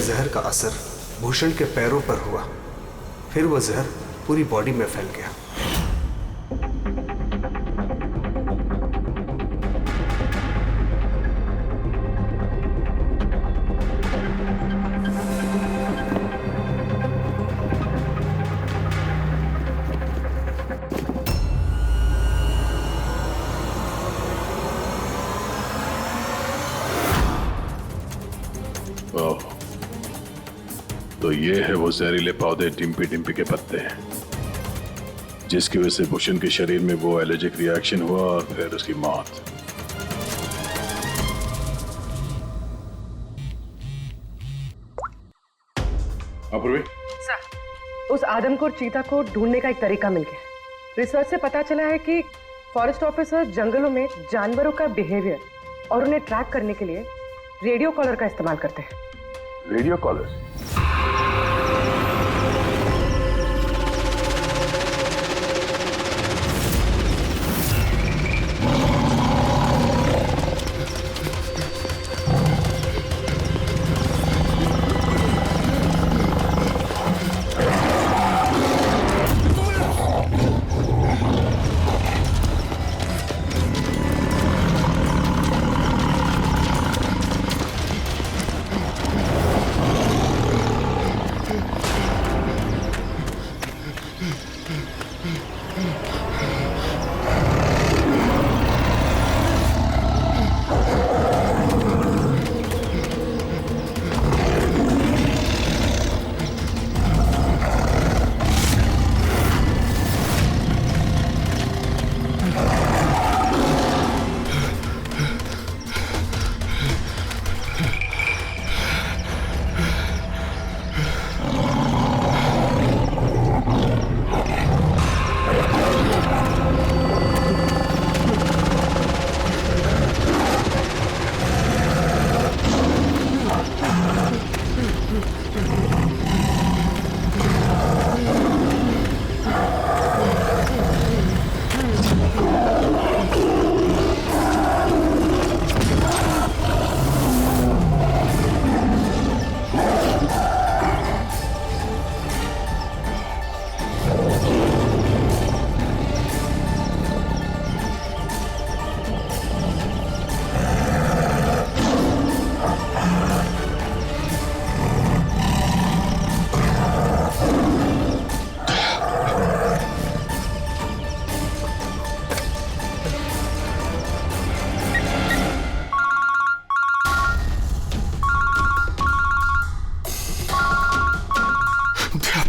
जहर का असर भूषण के पैरों पर हुआ, फिर वह जहर पूरी बॉडी में फैल गया। तो ये है वो जहरीले पौधे डिम्पी डिम्पी के पत्ते, जिसकी वजह से भूषण के शरीर में वो एलर्जिक रिएक्शन हुआ और फिर उसकी मौत। अपूर्वी सर, उस आदमखोर चीता को ढूंढने का एक तरीका मिल गया। रिसर्च से पता चला है कि फॉरेस्ट ऑफिसर जंगलों में जानवरों का बिहेवियर और उन्हें ट्रैक करने के लिए रेडियो कॉलर का इस्तेमाल करते हैं। Radio collar?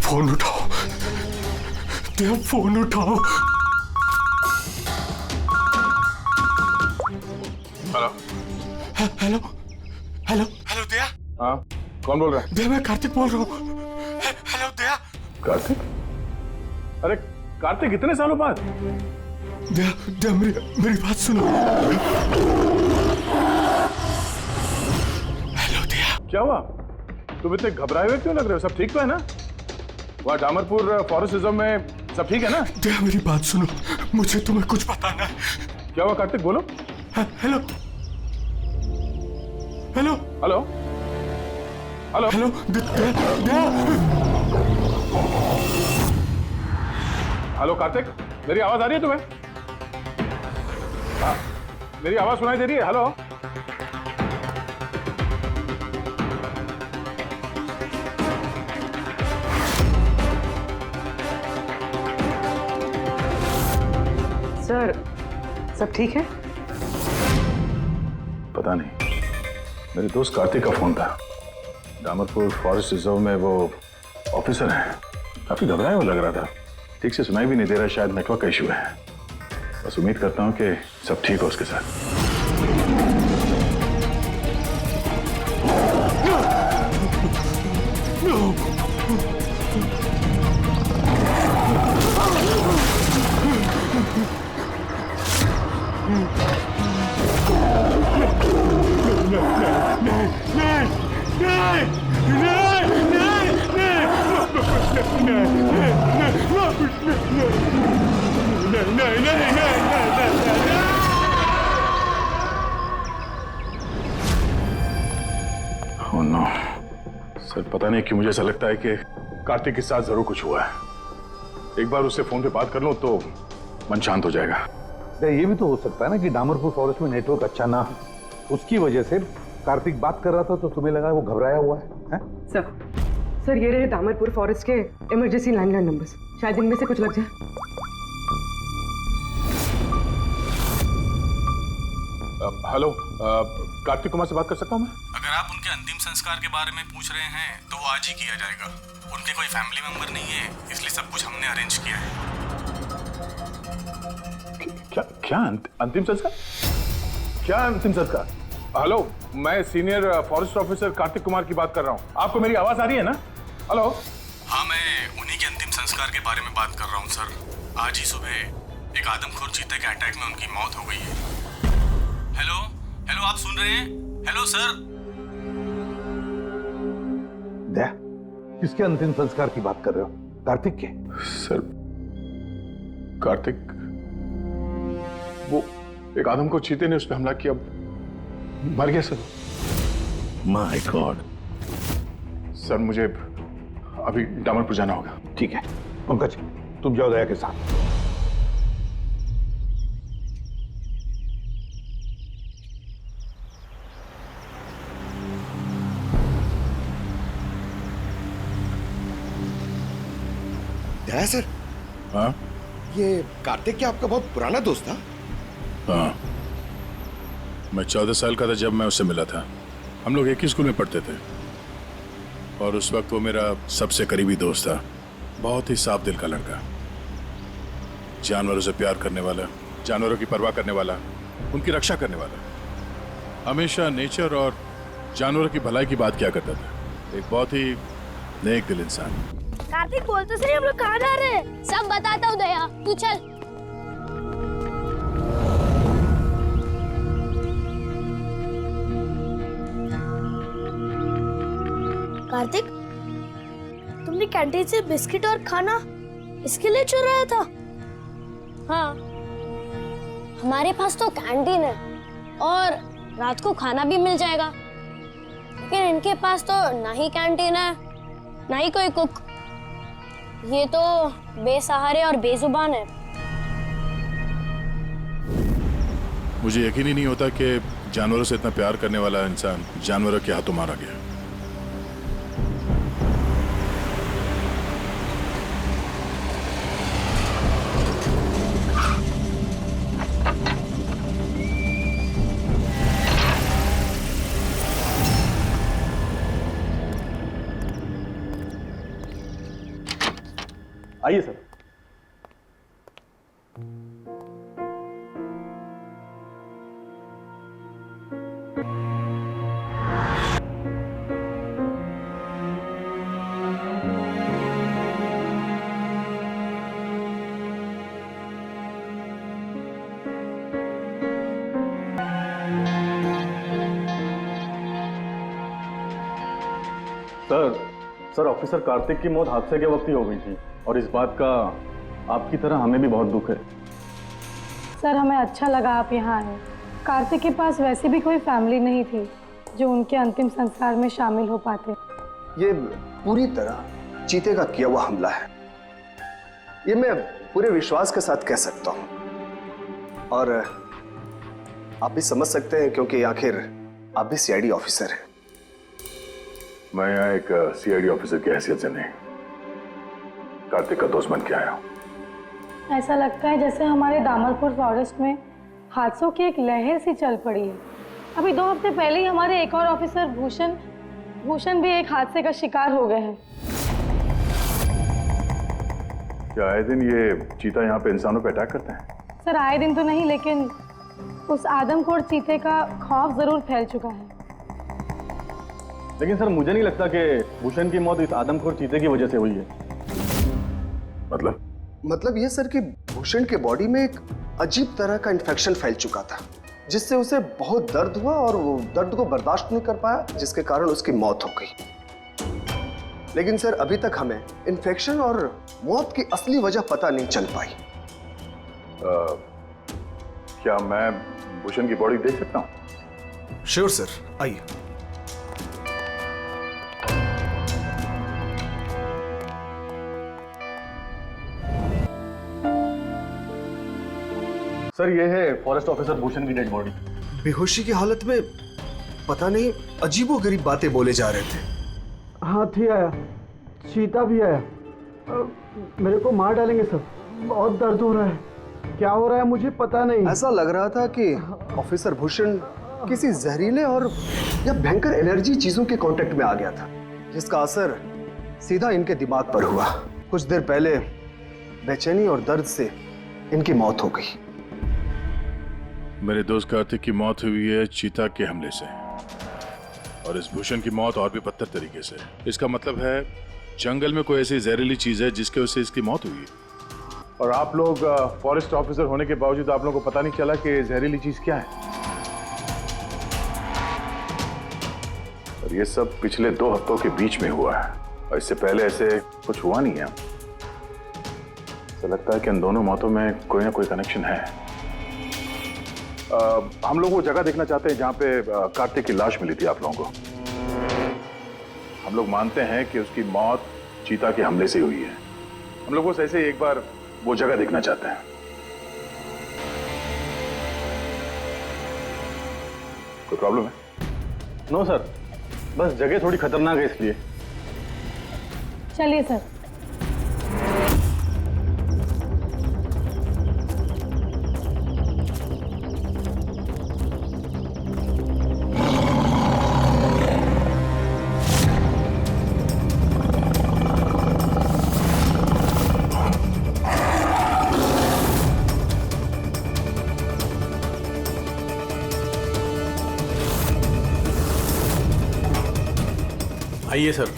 फोन उठाओ, दया फोन उठाओ। Hello hello hello hello Daya. हाँ, कौन बोल रहा है? दया, मैं कार्तिक बोल रहा हूँ। हेलो दया। कार्तिक? अरे कार्तिक, इतने सालों बाद? दया दया, मेरी बात सुनो। हेलो दया। क्या हुआ? तुम इतने घबराए हुए क्यों लग रहे हो? सब ठीक तो है ना? वहाँ डामरपुर फॉरेस्ट रिजर्व में सब ठीक है ना? दया, मेरी बात सुनो, मुझे तुम्हें कुछ बताना है। क्या हुआ कार्तिक, बोलो। Hello hello hello hello hello Daya. Hello Kartik, मेरी आवाज आ रही है तुम्हें? हाँ, मेरी आवाज सुनाई दे रही है? हेलो सर, सब ठीक है? पता नहीं, मेरे दोस्त कार्तिक का फोन था। डामरपुर फॉरेस्ट रिजर्व में वो ऑफिसर हैं, काफी घबराया हुआ लग रहा था। ठीक से सुनाई भी नहीं दे रहा, शायद नेटवर्क का इशू है। बस उम्मीद करता हूँ कि सब ठीक हो उसके साथ। सर पता नहीं क्यों मुझे ऐसा लगता है कि कार्तिक के साथ जरूर कुछ हुआ है। एक बार उससे फोन पे बात कर लो तो मन शांत हो जाएगा। ये भी तो हो सकता है ना कि डामरपुर फॉरेस्ट में नेटवर्क अच्छा ना हो, उसकी वजह से कार्तिक बात कर रहा था तो तुम्हें लगा वो घबराया हुआ है? सर ये रहे दामरपुर फॉरेस्ट के इमरजेंसी लैंडलाइन नंबर्स, शायद इनमें से कुछ लग जाए। हेलो, कार्तिक कुमार से बात कर सकता हूँ मैं? अगर आप उनके अंतिम संस्कार के बारे में पूछ रहे हैं तो वो आज ही किया जाएगा। उनके कोई फैमिली मेंबर नहीं है, इसलिए सब कुछ हमने अरेंज किया है। क्या अंतिम संस्कार? क्या अंतिम संस्कार? हेलो, मैं senior forest officer Kartik Kumar की बात कर रहा हूँ। आपको मेरी आवाज आ रही है ना? हेलो। हाँ, मैं उन्हीं के अंतिम संस्कार के बारे में बात कर रहा हूँ सर। आज ही सुबह एक आदमखोर चीते के अटैक में उनकी मौत हो गई है। हेलो हेलो, आप सुन रहे हैं? Hello sir. दया, किसके अंतिम संस्कार की बात कर रहे हो? कार्तिक के? सर कार्तिक, वो एक आदमखोर चीते ने उस पर हमला किया, मर गया सर। My God. सर मुझे अभी डामरपुर जाना होगा। ठीक है पंकज, तुम जाओ दया के साथ। दया सर, हाँ ये कार्तिक क्या आपका बहुत पुराना दोस्त था? हाँ, मैं 14 साल का था जब मैं उससे मिला था। हम लोग एक ही स्कूल में पढ़ते थे और उस वक्त वो मेरा सबसे करीबी दोस्त था। बहुत ही साफ दिल का लड़का, जानवरों से प्यार करने वाला, जानवरों की परवाह करने वाला, उनकी रक्षा करने वाला। हमेशा नेचर और जानवरों की भलाई की बात किया करता था। एक बहुत ही नेक दिल इंसान। कार्तिक बोल तो सही, हम लोग कहाँ जा रहे हैं? सब बताता हूँ दया, तू चल। कार्तिक, तुमने कैंटीन से बिस्किट और खाना इसके लिए चुराया था? हाँ, हमारे पास तो कैंटीन है और रात को खाना भी मिल जाएगा, लेकिन इनके पास तो ना ही कैंटीन है ना ही कोई कुक। ये तो बेसहारे और बेजुबान है। मुझे यकीन ही नहीं होता कि जानवरों से इतना प्यार करने वाला इंसान जानवरों के हाथों मारा गया। आइए सर। सर ऑफिसर कार्तिक की मौत हादसे के वक्त ही हो गई थी और इस बात का आपकी तरह हमें भी बहुत दुख है। सर हमें अच्छा लगा आप यहाँ आए। कार्तिक के पास वैसे भी कोई फैमिली नहीं थी जो उनके अंतिम संस्कार में शामिल हो पाते। ये पूरी तरह चीते का किया हुआ हमला है, ये मैं पूरे विश्वास के साथ कह सकता हूँ। और आप भी समझ सकते हैं क्योंकि आखिर आप भी सीआईडी ऑफिसर हैं। मैं यहाँ एक सीआईडी ऑफिसर की हैसियत से नहीं, कार्तिक का दोस्त बन के आया हूँ। ऐसा लगता है जैसे हमारे दामरपुर फॉरेस्ट में हादसों की एक लहर सी चल पड़ी है। अभी 2 हफ्ते पहले ही हमारे एक और ऑफिसर भूषण भी एक हादसे का शिकार हो गए हैं। क्या आए दिन ये चीता यहाँ पे इंसानों पे अटैक करते हैं? सर आए दिन तो नहीं, लेकिन उस आदमखोर चीते का खौफ जरूर फैल चुका है। लेकिन सर मुझे नहीं लगता कि भूषण की मौत इस आदमखोर चीते की वजह से हुई है। मतलब ये सर कि भूषण के बॉडी में एक अजीब तरह का इन्फेक्शन फैल चुका था, जिससे उसे बहुत दर्द हुआ और वो दर्द को बर्दाश्त नहीं कर पाया, जिसके कारण उसकी मौत हो गई। लेकिन सर अभी तक हमें इन्फेक्शन और मौत की असली वजह पता नहीं चल पाई। क्या मैं भूषण की बॉडी देख सकता हूँ? श्योर सर, आइए। सर ये है फॉरेस्ट ऑफिसर भूषण की डेड बॉडी। बेहोशी की हालत में पता नहीं अजीबोगरीब बातें बोले जा रहे थे। हाथी आया, चीता भी आया। मेरे को मार डालेंगे सर, बहुत दर्द हो रहा है। क्या हो रहा है मुझे पता नहीं। ऐसा लग रहा था कि ऑफिसर भूषण किसी जहरीले और या भयंकर एलर्जी चीजों के कांटेक्ट में आ गया था, जिसका असर सीधा इनके दिमाग पर हुआ। कुछ देर पहले बेचैनी और दर्द से इनकी मौत हो गई। मेरे दोस्त कार्तिक की मौत हुई है चीता के हमले से, और इस भूषण की मौत और भी बदतर तरीके से। इसका मतलब है जंगल में कोई ऐसी जहरीली चीज है जिसके वजह से इसकी मौत हुई है। और आप लोग फॉरेस्ट ऑफिसर होने के बावजूद आप लोगों को पता नहीं चला कि जहरीली चीज क्या है। और ये सब पिछले 2 हफ्तों के बीच में हुआ है, और इससे पहले ऐसे कुछ हुआ नहीं है। ऐसा लगता है कि इन दोनों मौतों में कोई ना कोई कनेक्शन है। हम लोग वो जगह देखना चाहते हैं जहां पे कार्तिक की लाश मिली थी आप लोगों को। हम लोग मानते हैं कि उसकी मौत चीता के हमले से हुई है। हम लोग बस ऐसे ही एक बार वो जगह देखना चाहते हैं। कोई प्रॉब्लम है? नो सर, बस जगह थोड़ी खतरनाक है इसलिए। चलिए सर। आइए सर।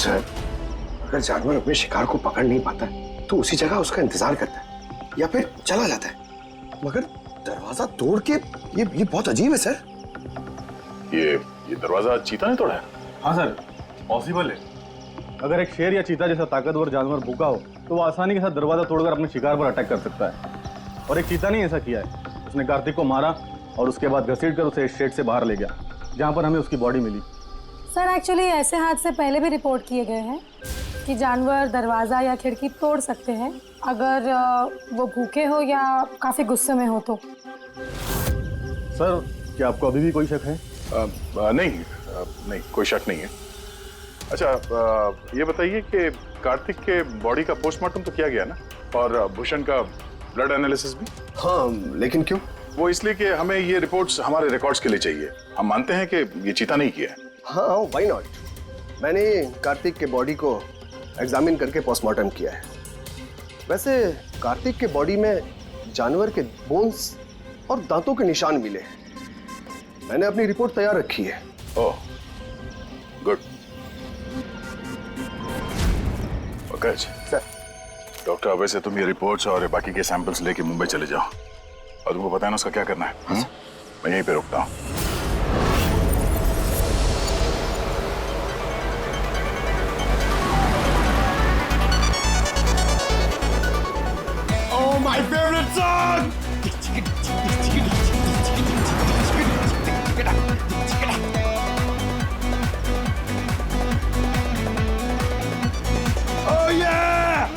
सर, अगर जानवर अपने शिकार को पकड़ नहीं पाता तो उसी जगह उसका इंतजार करता है या फिर चला जाता है। मगर दरवाजा तोड़ के ये बहुत अजीब है सर। ये दरवाजा चीता ने तोड़ा है? हाँ सर, पॉसिबल है। अगर एक शेर या चीता जैसा ताकतवर जानवर भूखा हो तो वो आसानी के साथ दरवाजा तोड़कर अपने शिकार पर अटैक कर सकता है। और एक चीता ने ऐसा किया है। उसने कार्तिक को मारा और उसके बाद घसीट कर उसे शेड से बाहर ले गया, जहाँ पर हमें उसकी बॉडी मिली। सर एक्चुअली ऐसे हादसे पहले भी रिपोर्ट किए गए हैं कि जानवर दरवाज़ा या खिड़की तोड़ सकते हैं अगर वो भूखे हो या काफ़ी गुस्से में हो तो। सर, क्या आपको अभी भी कोई शक है? नहीं, कोई शक नहीं है। अच्छा, ये बताइए कि कार्तिक के बॉडी का पोस्टमार्टम तो किया गया ना, और भूषण का ब्लड एनालिसिस भी? हाँ, लेकिन क्यों? वो इसलिए कि हमें ये रिपोर्ट्स हमारे रिकॉर्ड्स के लिए चाहिए। हम मानते हैं कि ये चीता नहीं किया है। हाँ, व्हाई नॉट। मैंने कार्तिक के बॉडी को एग्जामिन करके पोस्टमार्टम किया है। वैसे कार्तिक के बॉडी में जानवर के बोन्स और दांतों के निशान मिले हैं। मैंने अपनी रिपोर्ट तैयार रखी है। ओह, गुड। Okay sir. डॉक्टर, अब से तुम ये रिपोर्ट्स और बाकी के सैंपल्स लेके मुंबई चले जाओ, और तुमको पता है ना उसका क्या करना है। मैं यहीं पे रुकता हूँ। My favorite song! Oh yeah!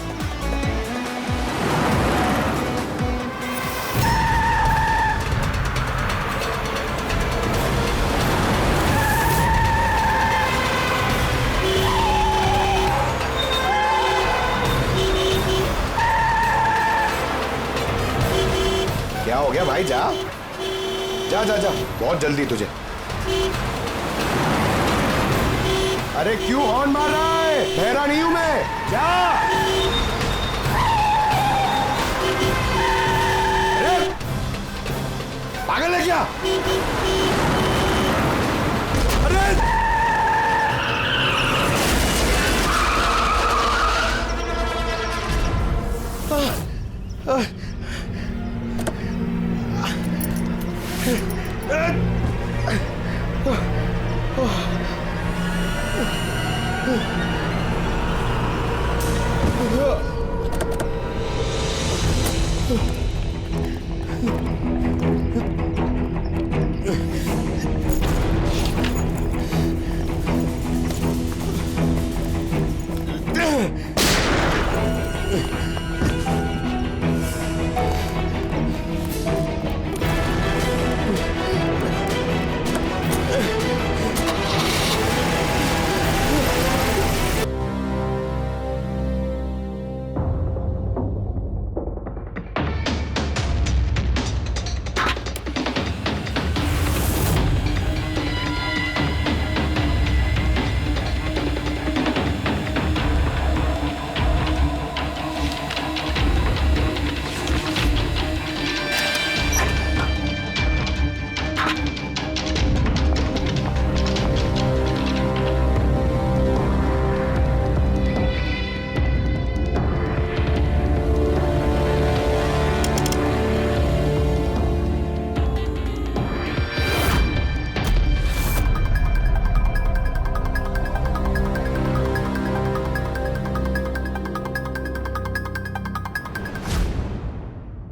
क्या हो गया भाई? जा जा जा जा, बहुत जल्दी तुझे। अरे क्यों हॉर्न मार रहा है? बहरा नहीं हूं मैं। जा। अरे पागल है क्या? अरे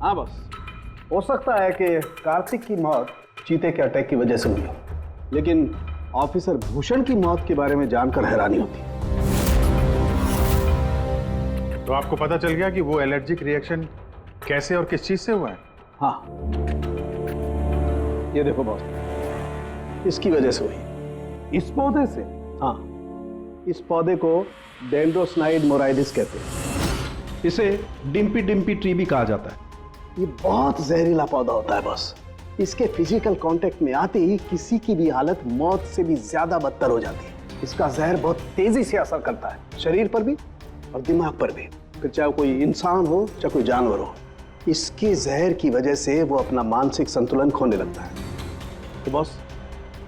हाँ बस, हो सकता है कि कार्तिक की मौत चीते के अटैक की वजह से हुई हो, लेकिन ऑफिसर भूषण की मौत के बारे में जानकर हैरानी होती है। तो आपको पता चल गया कि वो एलर्जिक रिएक्शन कैसे और किस चीज से हुआ है? हाँ, ये देखो बॉस, इसकी वजह से हुई। इस पौधे से? हाँ, इस पौधे को डेंड्रोस्नाइड मोराइडिस कहते हैं। इसे डिम्पी डिम्पी ट्री भी कहा जाता है। ये बहुत जहरीला पौधा होता है बॉस। इसके फिजिकल कांटेक्ट में आते ही किसी की भी हालत मौत से भी ज्यादा बदतर हो जाती है। इसका जहर बहुत तेजी से असर करता है, शरीर पर भी और दिमाग पर भी, फिर चाहे कोई इंसान हो चाहे कोई जानवर हो। इसके जहर की वजह से वो अपना मानसिक संतुलन खोने लगता है। तो बॉस,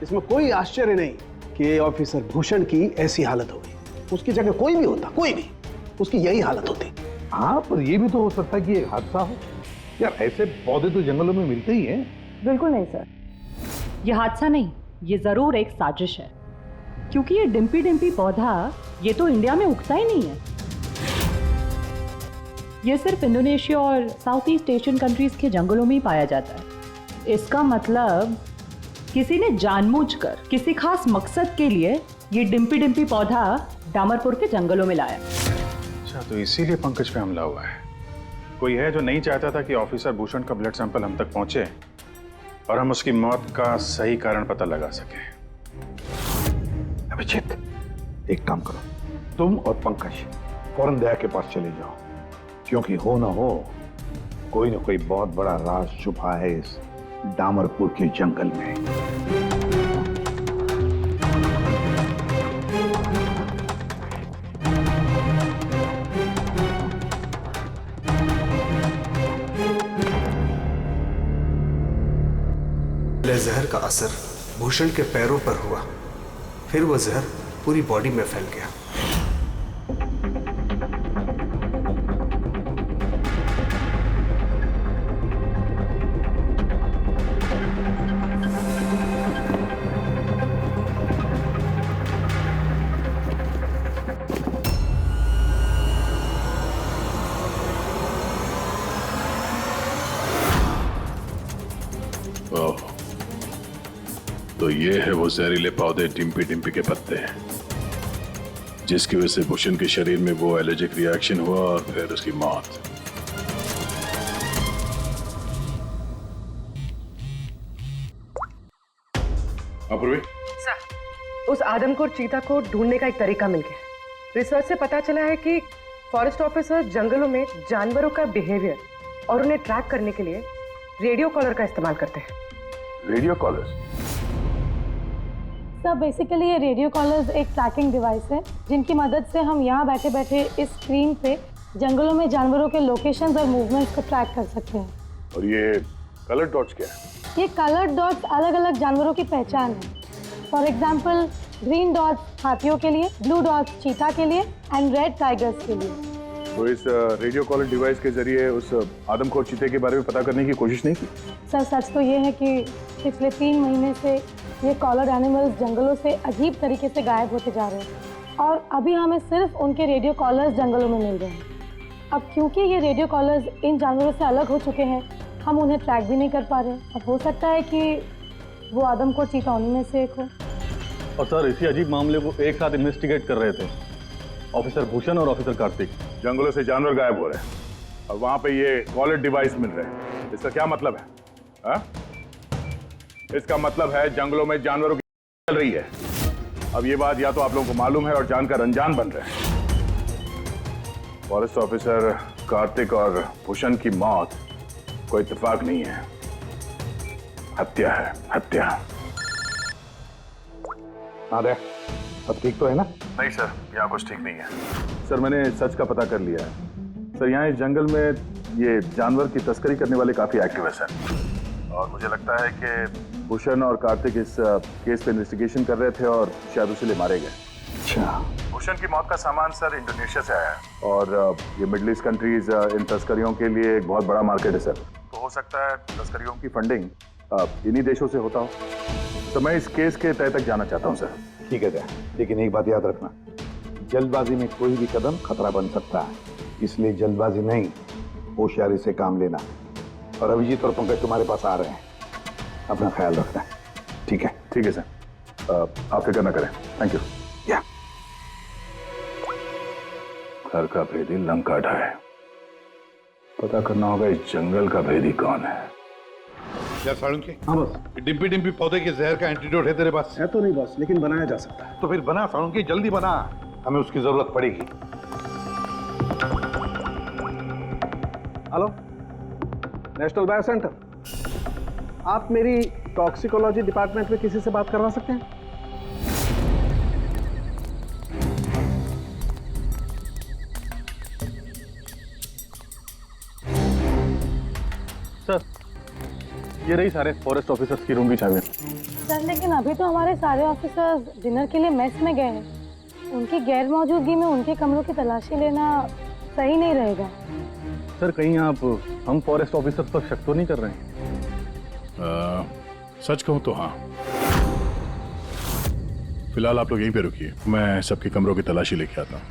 इसमें कोई आश्चर्य नहीं कि ऑफिसर भूषण की ऐसी हालत हो गई। उसकी जगह कोई भी होता, कोई भी, उसकी यही हालत होती। हाँ, पर ये भी तो हो सकता है कि एक हादसा हो। यार, ऐसे पौधे तो जंगलों में मिलते ही हैं। बिल्कुल नहीं सर, ये हादसा नहीं, ये जरूर एक साजिश है, क्योंकि ये डिम्पी डिम्पी पौधा ये तो इंडिया में उगता ही नहीं है। ये सिर्फ इंडोनेशिया और साउथ ईस्ट एशियन कंट्रीज के जंगलों में ही पाया जाता है। इसका मतलब किसी ने जानबूझकर किसी खास मकसद के लिए ये डिम्पी डिम्पी पौधा डामरपुर के जंगलों में लाया। अच्छा, तो इसीलिए पंकज पे हमला हुआ है। कोई है जो नहीं चाहता था कि ऑफिसर भूषण का ब्लड सैंपल हम तक पहुंचे और हम उसकी मौत का सही कारण पता लगा सके। अभिजीत, एक काम करो, तुम और पंकज फौरन दया के पास चले जाओ, क्योंकि हो ना हो कोई ना कोई बहुत बड़ा राज छुपा है इस डामरपुर के जंगल में। जहर का असर भूषण के पैरों पर हुआ, फिर वो जहर पूरी बॉडी में फैल गया। तो ये है वो जहरीले पौधे डिम्पी डिम्पी के पत्ते हैं, जिसकी वजह से भूषण के शरीर में वो एलर्जिक रिएक्शन हुआ और फिर उसकी मौत। अपूर्वी, सर, उस आदमखोर चीता को ढूंढने का एक तरीका मिल गया। रिसर्च से पता चला है कि फॉरेस्ट ऑफिसर जंगलों में जानवरों का बिहेवियर और उन्हें ट्रैक करने के लिए रेडियो कॉलर का इस्तेमाल करते हैं। Radio collars? सर, बेसिकली ये रेडियो कॉलर्स एक ट्रैकिंग डिवाइस है, जिनकी मदद से हम यहाँ बैठे बैठे इस स्क्रीन पे जंगलों में जानवरों के लोकेशंस और मूवमेंट्स को ट्रैक कर सकते हैं। और ये कलर डॉट्स क्या है? ये कलर डॉट्स अलग अलग जानवरों की पहचान है। फॉर एग्जाम्पल, ग्रीन डॉट्स हाथियों के लिए, ब्लू डॉट्स चीता के लिए एंड रेड टाइगर्स के लिए। तो इस रेडियो कॉलर डिवाइस के जरिए उस आदमखोर चीते के बारे में पता करने की कोशिश नहीं की? सर सच तो ये है कि पिछले 3 महीने से ये कॉलर एनिमल्स जंगलों से अजीब तरीके से गायब होते जा रहे हैं और अभी हमें सिर्फ उनके रेडियो कॉलर्स जंगलों में मिल रहे हैं। अब क्योंकि ये रेडियो कॉलर्स इन जानवरों से अलग हो चुके हैं, हम उन्हें ट्रैक भी नहीं कर पा रहे। अब हो सकता है कि वो आदमखोर चीता उन्हीं में से एक हो। और सर इसी अजीब मामले को एक साथ इन्वेस्टिगेट कर रहे थे ऑफिसर भूषण और ऑफिसर कार्तिक। जंगलों से जानवर गायब हो रहे हैं और वहां पे ये कॉलर डिवाइस मिल रहे हैं। इसका क्या मतलब है? हा? इसका मतलब है जंगलों में जानवरों की चल रही है। अब ये बात या तो आप लोगों को मालूम है और जानकर अनजान बन रहे हैं। फॉरेस्ट ऑफिसर कार्तिक और भूषण की मौत कोई इत्तेफाक नहीं है, हत्या है, हत्या। अरे सब ठीक तो है ना? नहीं सर, यहाँ कुछ ठीक नहीं है। सर मैंने सच का पता कर लिया है। सर यहाँ इस जंगल में ये जानवर की तस्करी करने वाले काफी एक्टिव है सर, और मुझे लगता है कि भूषण और कार्तिक इस केस पे इन्वेस्टिगेशन कर रहे थे और शायद उसीलिए मारे गए। अच्छा। भूषण की मौत का सामान सर इंडोनेशिया से आया है और ये मिडिल ईस्ट कंट्रीज इन तस्करियों के लिए एक बहुत बड़ा मार्केट है सर। तो हो सकता है तस्करियों की फंडिंग इन्हीं देशों से होता हो। तो मैं इस केस के तह तक जाना चाहता हूँ सर। ठीक है सर, लेकिन एक बात याद रखना, जल्दबाजी में कोई भी कदम खतरा बन सकता है, इसलिए जल्दबाजी नहीं, होशियारी से काम लेना। और अभिजीत और पंकज तुम्हारे पास आ रहे हैं, अपना ख्याल रखना। ठीक है? ठीक है सर, आप फिक्र न करें। Thank you. या घर का भेदी लंका ढाए, पता करना होगा इस जंगल का भेदी कौन है। यार साळुंके, हाँ बस। डिम्पी डिम्पी पौधे के जहर का एंटीडोट है तेरे पास? है तो नहीं बस, लेकिन बनाया जा सकता है। तो फिर बना साळुंके, जल्दी बना, हमें उसकी जरूरत पड़ेगी। हेलो, नेशनल बायो सेंटर, आप मेरी टॉक्सिकोलॉजी डिपार्टमेंट में किसी से बात करवा सकते हैं? सर ये रही सारे फॉरेस्ट ऑफिसर्स की रूम की चाबी। सर लेकिन अभी तो हमारे सारे ऑफिसर्स डिनर के लिए मेस में गए हैं। उनकी गैर मौजूदगी में उनके कमरों की तलाशी लेना सही नहीं रहेगा। सर कहीं आप हम फॉरेस्ट ऑफिसर्स पर शक तो नहीं कर रहे हैं? सच कहूं तो हाँ। फिलहाल आप लोग यहीं पे रुकिए, मैं सबके कमरों की तलाशी लेके आता हूँ।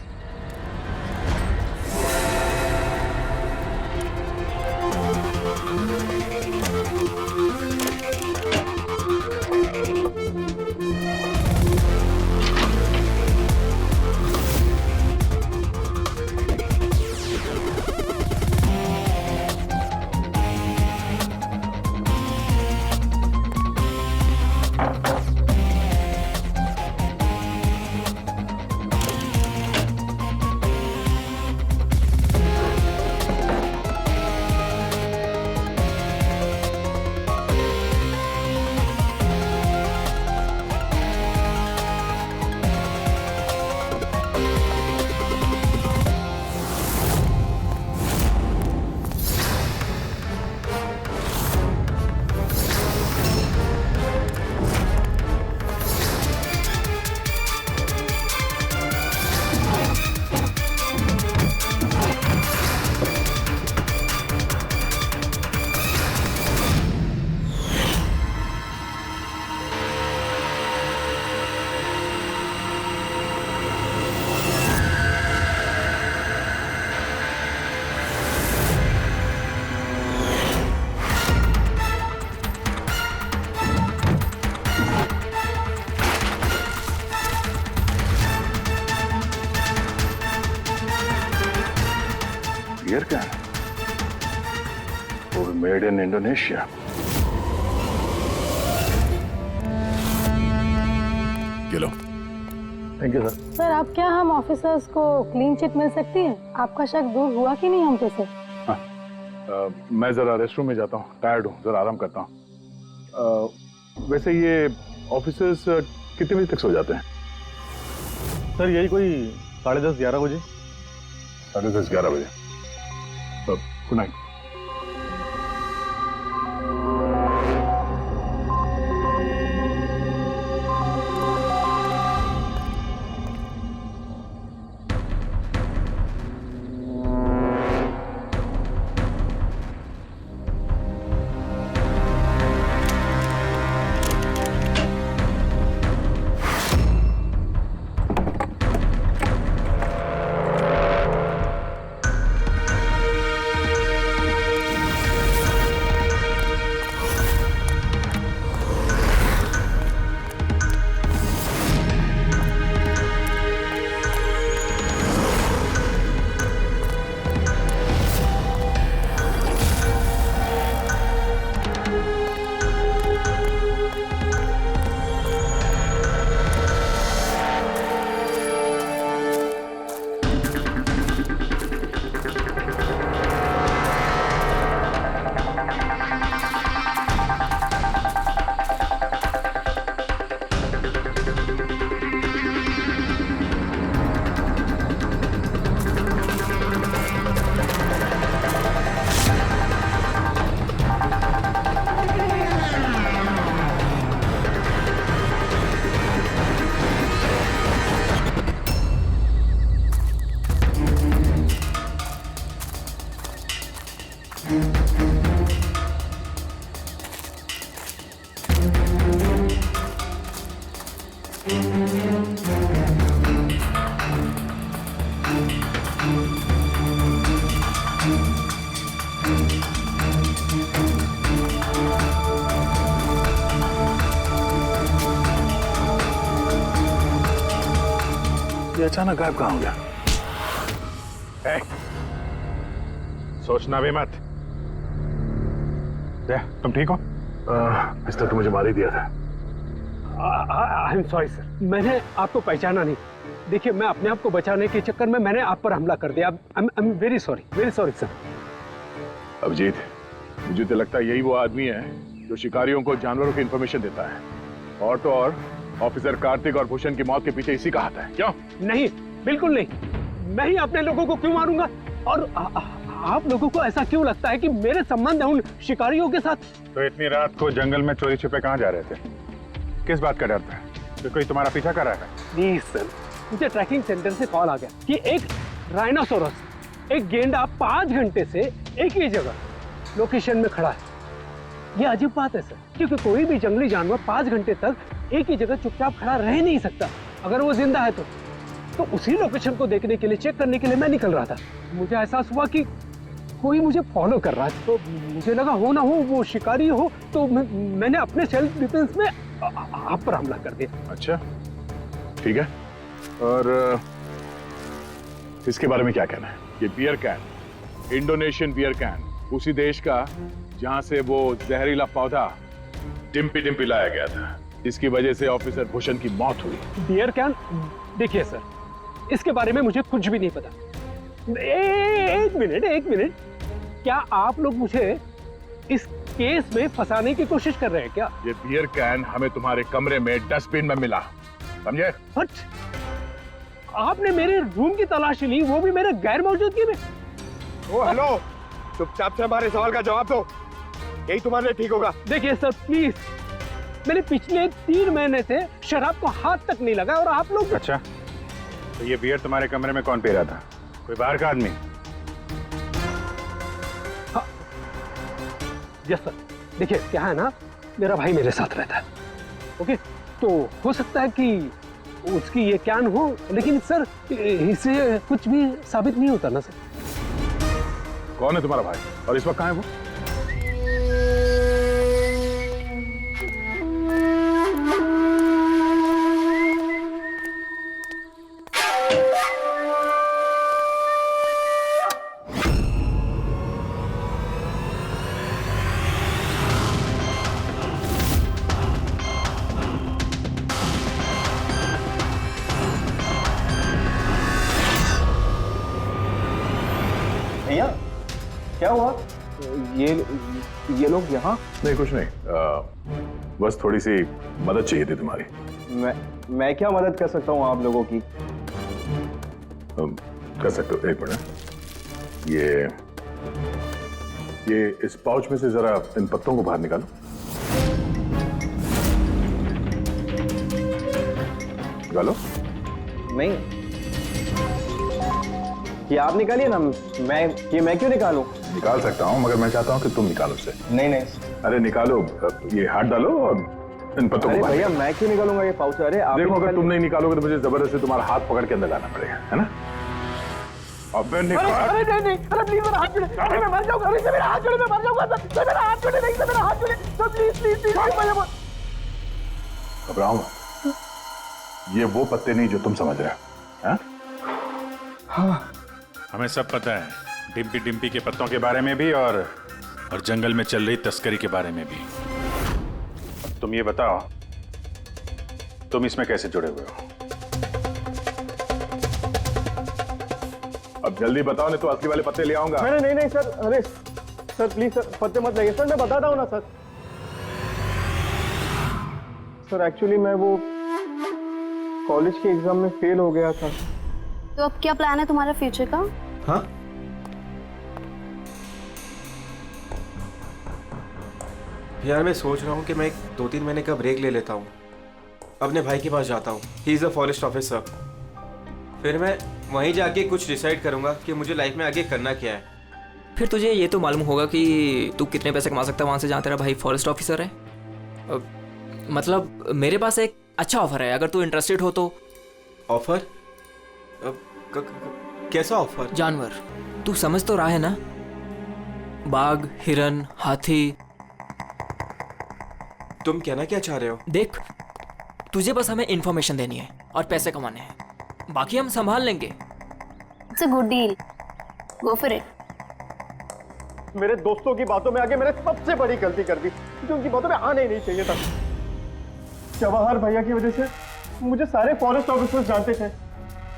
Beer can. Made in Indonesia. ये लो। Thank you sir. सर अब क्या हम ऑफिसर्स को क्लीन चिट मिल सकती है? आपका शक दूर हुआ कि नहीं हम पे सर? मैं जरा रेस्टरूम में जाता हूँ, टायर्ड हूँ, जरा आराम करता हूँ। वैसे ये ऑफिसर्स कितने बजे तक सो जाते हैं? सर यही कोई 10:30-11 बजे। 10:30-11 बजे। Good night. ये अचानक गायब कहाँ हो गया? सोचना भी मत। तुम ठीक हो? पिस्टल तो मुझे मार ही दिया था। आई एम सॉरी सर, मैंने आपको पहचाना नहीं। देखिए, मैं अपने आप को बचाने के चक्कर में मैंने आप पर हमला कर दिया। I am very sorry sir. Abhijeet, मुझे तो लगता है यही वो आदमी है जो शिकारियों को जानवरों की इंफॉर्मेशन देता है। और तो और ऑफिसर कार्तिक और भूषण की मौत के पीछे इसी का हाथ है। क्यों? नहीं, बिल्कुल नहीं। मैं ही अपने लोगों को क्यों मारूंगा? और आप लोगों को ऐसा क्यों लगता है कि मेरे संबंध है उन शिकारियों के साथ? तो इतनी रात को जंगल में चोरी छिपे कहाँ जा रहे थे? किस बात का डर था? तो कोई तुम्हारा पीछा कर रहा है? प्लीज सर, मुझे ट्रैकिंग सेंटर से कॉल आ गया कि एक राइनोसोरस, एक गेंडा 5 घंटे से एक ही जगह लोकेशन में खड़ा है। ये अजीब बात है सर, क्योंकि कोई भी जंगली जानवर 5 घंटे तक एक ही जगह चुपचाप खड़ा रह नहीं सकता। अगर वो जिंदा है तो उसी लोकेशन को देखने के लिए, चेक करने के लिए मैं निकल रहा था। मुझे एहसास हुआ कि कोई मुझे फॉलो कर रहा है, तो मुझे लगा हो ना हो वो शिकारी हो, तो मैंने अपने सेल्फ डिफेंस में आप पर हमला कर दिया। अच्छा, ठीक है। और इसके बारे में क्या कहना है? ये beer can, Indonesian beer can, उसी देश का जहां से वो जहरीला पौधा डिम्पी डिम्पी लाया गया था, जिसकी वजह से ऑफिसर भूषण की मौत हुई। Beer can? देखिए सर, इसके बारे में मुझे कुछ भी नहीं पता। एक मिनट, क्या आप लोग मुझे इस केस में फंसाने की कोशिश कर रहे हैं क्या? ये बियर कैन हमें तुम्हारे कमरे में डस्टबिन में मिला, समझे? बट आपने मेरे रूम की तलाशी ली, वो भी मेरे गैर मौजूदगी में। ओ हेलो, चुपचाप से हमारे सवाल का जवाब दो, यही तुम्हारे लिए ठीक होगा। देखिए सर प्लीज, मैंने पिछले 3 महीने से शराब को हाथ तक नहीं लगा और आप लोग। अच्छा, तो ये बियर तुम्हारे कमरे में कौन पी रहा था? कोई बाहर का आदमी? हाँ, यस सर। देखिए क्या है ना, मेरा भाई मेरे साथ रहता है, ओके? तो हो सकता है कि उसकी ये कैन हो, लेकिन सर इससे कुछ भी साबित नहीं होता ना सर। कौन है तुम्हारा भाई और इस वक्त कहाँ है वो? भैया क्या हुआ? ये लोग यहाँ? नहीं, कुछ नहीं, बस थोड़ी सी मदद चाहिए थी तुम्हारी। मैं क्या मदद कर सकता हूँ आप लोगों की? कर सकते हो, एक मिनट। ये इस पाउच में से जरा इन पत्तों को बाहर निकालो। निकालो। नहीं, ये आप निकालिए ना, मैं क्यों निकालूं? निकाल सकता हूँ, मगर मैं चाहता हूँ कि तुम निकालो उसे। नहीं। अरे निकालो, ये हाथ डालो और इन पत्तों को बाहर। भैया मैं क्यों निकालूंगा ये पाउच? अरे आप देखो, अगर तुम नहीं निकालोगे तो मुझे जबरदस्ती तुम्हारा हाथ पकड़ के अंदर लाना पड़ेगा, है ना? अब अरे प्लीज मेरा हाथ छोड़े, अरे मैं मर जाऊंगा, अरे मेरा हाथ छोड़े, मैं मर जाऊंगा सर, मेरा हाथ छोड़े, नहीं सर मेरा हाथ छोड़े सर, प्लीज घबराओ मत, ये वो पत्ते नहीं जो तुम समझ रहे हो। हाँ, हमें सब पता है, डिम्पी डिम्पी के पत्तों के बारे में भी और जंगल में चल रही तस्करी के बारे में भी। तुम ये बताओ, तुम इसमें कैसे जुड़े हुए हो? अब जल्दी बताओ, नहीं तो असली वाले पत्ते ले आऊंगा। नहीं सर, अरे सर प्लीज सर, पत्ते मत लगाइए सर, मैं बताता हूँ ना सर। सर एक्चुअली मैं वो कॉलेज के एग्जाम में फेल हो गया था। तो अब क्या प्लान है तुम्हारा फ्यूचर का? हाँ, यार मैं सोच रहा हूँ कि मैं 2-3 महीने का ब्रेक ले लेता हूँ, अपने भाई के पास जाता हूँ, he is a forest officer. फिर मैं वहीं जाके कुछ डिसाइड करूँगा कि मुझे लाइफ में आगे करना क्या है। फिर तुझे ये तो मालूम होगा कि तू कितने पैसे कमा सकता है वहाँ से जहाँ तेरा भाई फॉरेस्ट ऑफिसर है। मतलब मेरे पास एक अच्छा ऑफर है, अगर तू इंटरेस्टेड हो तो। ऑफर? कैसा ऑफर? जानवर, तू समझ तो रहा है ना? बाघ, हिरन, हाथी। तुम कहना क्या चाह रहे हो? देख, तुझे बस हमें इंफॉर्मेशन देनी है और पैसे कमाने हैं, बाकी हम संभाल लेंगे। It's a good deal, go for it. मेरे दोस्तों की बातों में आके मैंने सबसे बड़ी गलती कर दी, जो उनकी बातों में आना ही नहीं चाहिए था। जवाहर भैया की वजह से मुझे सारे फॉरेस्ट ऑफिसर्स जानते थे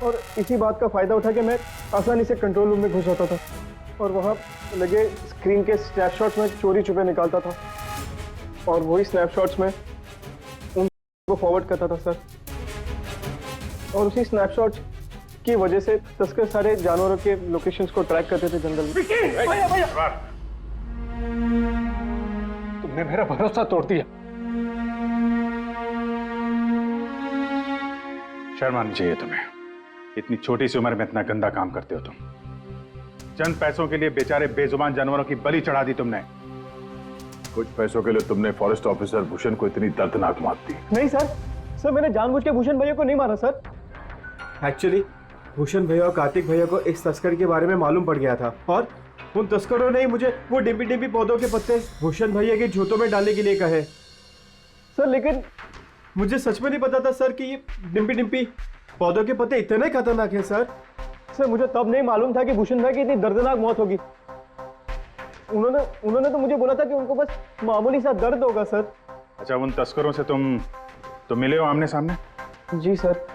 और इसी बात का फायदा उठा के मैं आसानी से कंट्रोल रूम में घुस जाता था और वहाँ लगे स्क्रीन के स्नैपशॉट्स में चोरी छुपे निकालता था और वही स्नैपशॉट्स में उनको फॉरवर्ड करता था सर। और उसी स्नैपशॉट्स की वजह से तस्कर सारे जानवरों के लोकेशंस को ट्रैक करते थे जंगल में। भैया तुमने मेरा भरोसा तोड़ दिया। शर्म आनी चाहिए तुम्हें, इतनी छोटी सी उम्र में इतना गंदा काम करते हो तुम। चंद पैसों के लिए बेचारे बेजुबान जानवरों की बलि चढ़ा दी तुमने। कुछ पैसों के लिए तुमने फॉरेस्ट ऑफिसर भूषण को इतनी दर्दनाक मौत दी। नहीं सर, मैंने जानबूझ के भूषण भैया को नहीं मारा सर। एक्चुअली भूषण भैया और कार्तिक भैया को इस तस्कर के बारे में मालूम पड़ गया था और उन तस्करों ने ही मुझे वो डिम्पी डिम्पी पौधों के पत्ते भूषण भैया के जूतों में डालने के लिए कहे। सर लेकिन मुझे सच में नहीं पता था सर कि ये डिम्पी डिम्पी पौधों के पत्ते इतने खतरनाक हैं सर। मुझे तब नहीं मालूम था कि भूषण भाई की इतनी दर्दनाक मौत होगी। उन्होंने तो मुझे बोला था कि उनको बस मामूली सा दर्द होगा सर। अच्छा, उन तस्करों से तुम मिले हो आमने सामने? जी सर,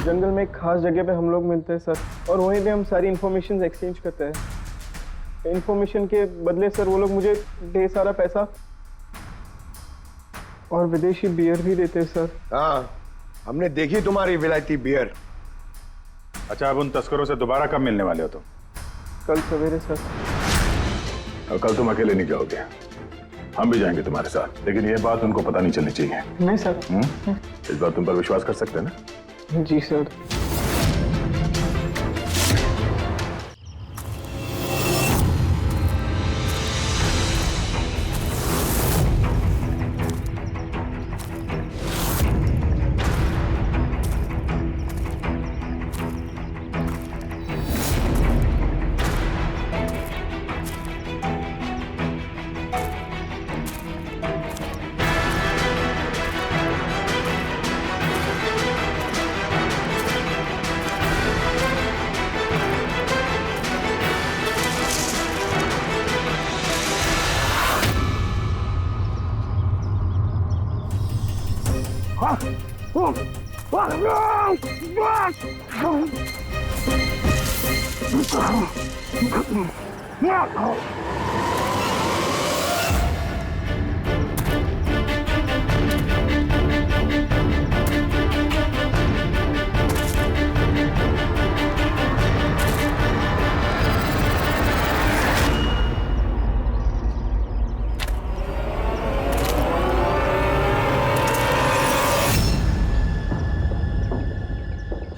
जंगल में एक खास जगह पे हम लोग मिलते हैं सर और वहीं पे हम सारी इंफॉर्मेशन एक्सचेंज करते हैं। इंफॉर्मेशन के बदले सर वो लोग मुझे ढेर सारा पैसा और विदेशी बियर भी देते हैं सर। हाँ, हमने देखी तुम्हारी विलायती बियर। अच्छा, अब उन तस्करों से दोबारा कब मिलने वाले हो तुम? कल सवेरे सर। और कल तुम अकेले नहीं जाओगे, हम भी जाएंगे तुम्हारे साथ, लेकिन ये बात उनको पता नहीं चलनी चाहिए। नहीं सर। इस बात तुम पर विश्वास कर सकते हैं ना? जी सर।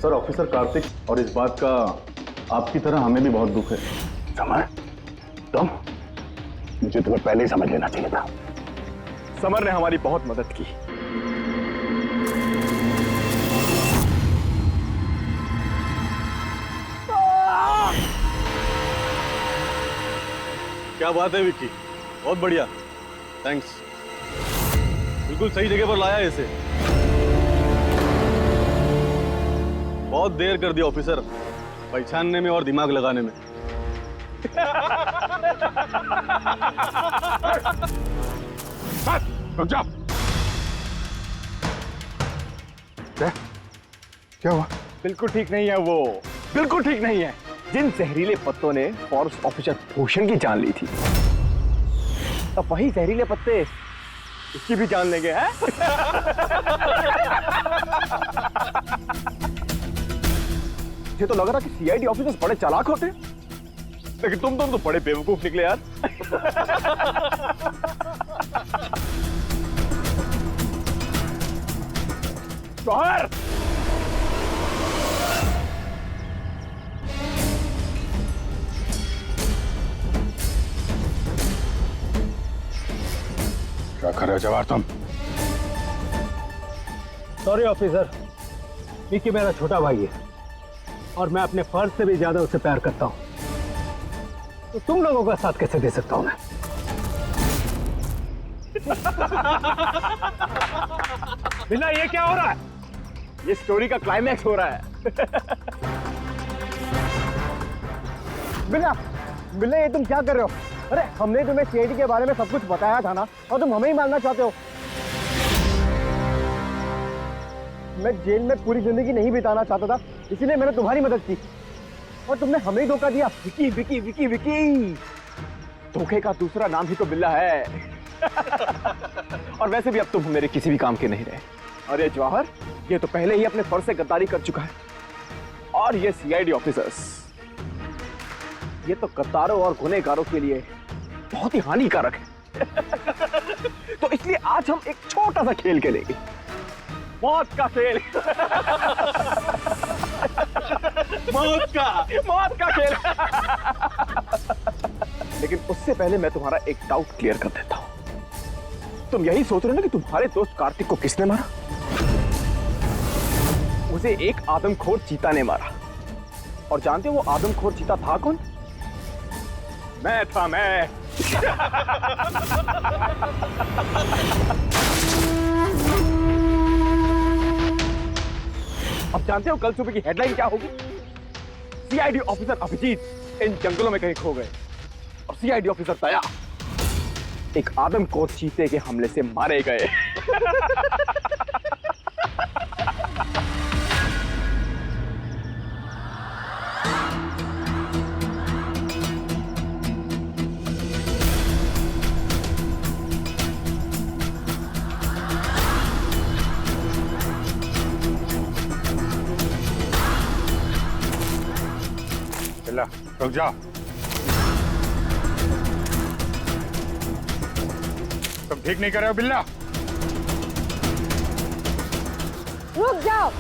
सर, ऑफिसर कार्तिक, और इस बात का आपकी तरह हमें भी बहुत दुख है। समर, तुम? मुझे तुम्हें पहले ही समझ लेना चाहिए था। समर ने हमारी बहुत मदद की। क्या बात है विक्की, बहुत बढ़िया, थैंक्स। बिल्कुल सही जगह पर लाया इसे। बहुत देर कर दिया ऑफिसर, पहचानने में और दिमाग लगाने में। जा। क्या हुआ? बिल्कुल ठीक नहीं है वो, बिल्कुल ठीक नहीं है। जिन जहरीले पत्तों ने फॉरेस्ट ऑफिसर भूषण की जान ली थी, अब वही जहरीले पत्ते इसकी भी जान लेंगे, हैं? ये तो लग रहा कि सीआईडी ऑफिसर्स बड़े चालाक होते हैं, लेकिन तुम तो बड़े बेवकूफ निकले यार। जौहर! क्या कर रहे हो जवाहर तुम? सॉरी ऑफिसर, विकी मेरा छोटा भाई है और मैं अपने फर्ज से भी ज्यादा उसे प्यार करता हूँ, तो तुम लोगों का साथ कैसे दे सकता हूँ मैं? बिना ये क्या हो रहा है? ये स्टोरी का क्लाइमैक्स हो रहा है। बिल्ला, बिल्ला ये तुम क्या कर रहे हो? अरे हमने तुम्हें सीआईडी के बारे में सब कुछ बताया था ना, और तुम हमें ही मारना चाहते हो। मैं जेल में पूरी जिंदगी नहीं बिताना चाहता था, इसीलिए मैंने तुम्हारी मदद की, और तुमने हमें ही धोखा दिया। विकी विकी विकी विकी, धोखे का दूसरा नाम ही तो बिल्ला है। और वैसे भी अब तुम मेरे किसी भी काम के नहीं रहे। अरे जवाहर, ये तो पहले ही अपने फर्ज से गद्दारी कर चुका है, और ये सीआईडी ऑफिसर्स, ये तो गद्दारों और गुनहगारों के लिए बहुत ही हानिकारक है। तो इसलिए आज हम एक छोटा सा खेल खेलेंगे, मौत का खेल। मौत का खेल। लेकिन उससे पहले मैं तुम्हारा एक डाउट क्लियर कर देता हूं। तुम यही सोच रहे हो ना कि तुम्हारे दोस्त कार्तिक को किसने मारा? उसे एक आदमखोर चीता ने मारा। और जानते हो वो आदमखोर चीता था कौन? मैं था, मैं। अब जानते हो कल सुबह की हेडलाइन क्या होगी? सीआईडी ऑफिसर अभिजीत इन जंगलों में कहीं खो गए, और सीआईडी ऑफिसर दया एक आदमखोर चीते के हमले से मारे गए। बिल्ला, रुक जाओ। तुम ठीक नहीं कर रहे हो बिल्ला। रुक जाओ।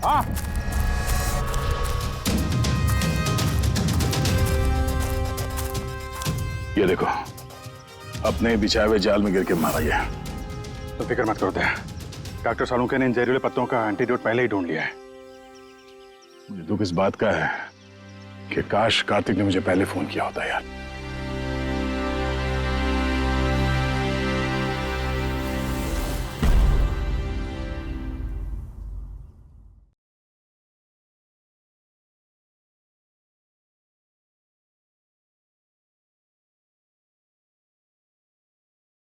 हाँ, ये देखो, अपने बिछाए हुए जाल में गिर के मारा गया। तो फिक्र मत करो दया, डॉक्टर सालुंके ने इन जहरीले पत्तों का एंटीडोट पहले ही ढूंढ लिया है। मुझे दुख इस बात का है कि काश कार्तिक ने मुझे पहले फोन किया होता यार।